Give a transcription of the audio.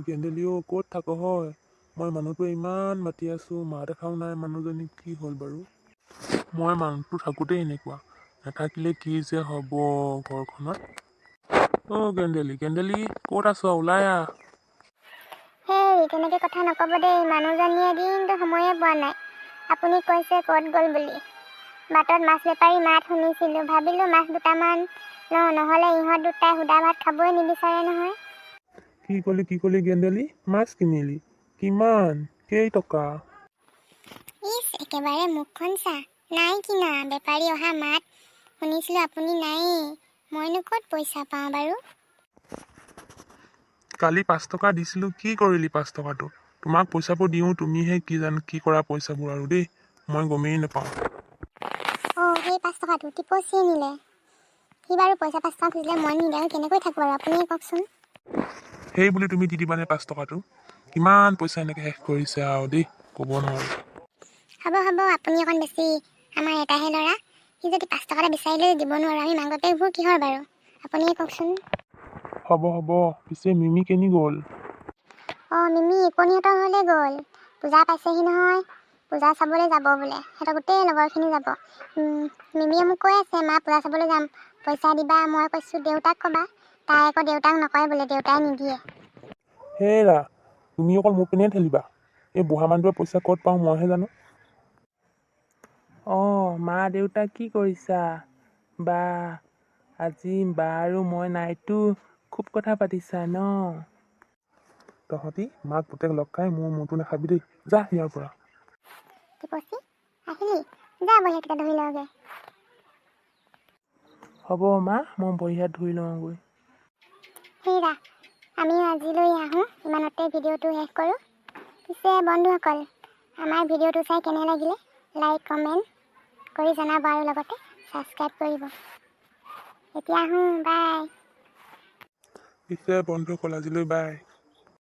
গেন্দেলি ক'ত থাক হয়? মই মানুহটোৱে ইমান মাতি আছোঁ, মা দেখাও নাই মানুহজনী, কি হ'ল বাৰু? মই মানুহটো থাকোঁতেই এনেকুৱা, নাথাকিলে কি যে হ'ব ঘৰখনত। গেন্দেলি ক'ত আছ? ওলাই আহ। হেই, তেনেকৈ কথা নক'ব দেই। মানুহজনীয়ে দিনটো সময়ে পোৱা নাই। আপুনি কৈছে ক'ত গ'ল বুলি। বাটত মাছ বেপাৰী মাত শুনিছিলোঁ, ভাবিলোঁ মাছ দুটামান নহ'লে ইহঁত দুটাই সুদা ভাত খাবই নিবিচাৰে নহয়। কি কলি গেন্দেলি? মাছ কিনিলি? কিমান? কেইটকা? একেবাৰে মুখখন চা। নাই কিনা, বেপাৰী অহা মাত শুনিছিলোঁ, আপুনি নায়েই। মইনো ক'ত পইচা পাওঁ বাৰু? কালি 5 টকা দিছিলোঁ, কি কৰিলি 5 টকাটো? তোমাক পইচাবোৰ দিওঁ, তুমিহে কি কৰা পইচাবোৰ আৰু দেই, মই গমেই নাপাওঁ। সেই 5 টকাটো টিপচিয়ে নিলে। সি বাৰু পইচা 5 টকা খুজিলে, মই নিলে কেনেকৈ থাকোঁ বাৰু, আপুনিয়ে কওকচোন। সেই বুলি তুমি দি দিবানে 5 টকাটো? কিমান পইচা এনেকৈ শেষ কৰিছে আৰু দেই, ক'ব নোৱাৰোঁ। হ'ব, আপুনি অকণ বেছি। আমাৰ এটাহে ল'ৰা, সি যদি 5 টকা এটা বিচাৰিলেও দিব নোৱাৰোঁ। আমি মাক বাপেকবোৰ কিহৰ বাৰু, আপুনিয়ে কওকচোন। হ'ব, পিছে মিমি কেনি গ'ল? মিমি ইকণিহঁতৰ ঘৰলৈ গ'ল। পূজা পাইছেহি নহয়, পূজা চাবলৈ যাব বোলে। সিহঁতৰ গোটেই লগৰখিনি যাব। মিমিয়ে মোক কৈ আছে, মা পূজা চাবলৈ যাম, পইচা দিবা। মই কৈছোঁ দেউতাক ক'বা। তাই আকৌ দেউতাক নকয় বোলে, দেউতাই নিদিয়ে। হেৰা, তুমি অকল মোৰ পিনে ঠেলিবা। এই বুঢ়া মানুহটোৱে পইচা ক'ত পাওঁ মইহে জানো। মা দেউতা কি কৰিছা? বা আজি বা আৰু মই নাইতো, খুব কথা পাতিছা ন? তহঁতি মাক পুতেক লগ খাই মোৰ মূৰটো নাখাবি দেই, যা ইয়াৰ পৰা। টিপচি আহিলি, যা বঢ়িয়াকেইটা ধৰি লওঁগৈ। হ'ব মা, মই ভৰি হাত ধুই লওঁগৈ। হেৰা, আমিও আজিলৈ আহোঁ, ইমানতে ভিডিঅ'টো শেষ কৰোঁ। পিছে বন্ধুসকল, আমাৰ ভিডিঅ'টো চাই কেনে লাগিলে লাইক কমেণ্ট কৰি জনাব আৰু লগতে ছাবস্ক্ৰাইব কৰিব। এতিয়া আহোঁ, বাই। পিছে বন্ধুসকল আজিলৈ বাই।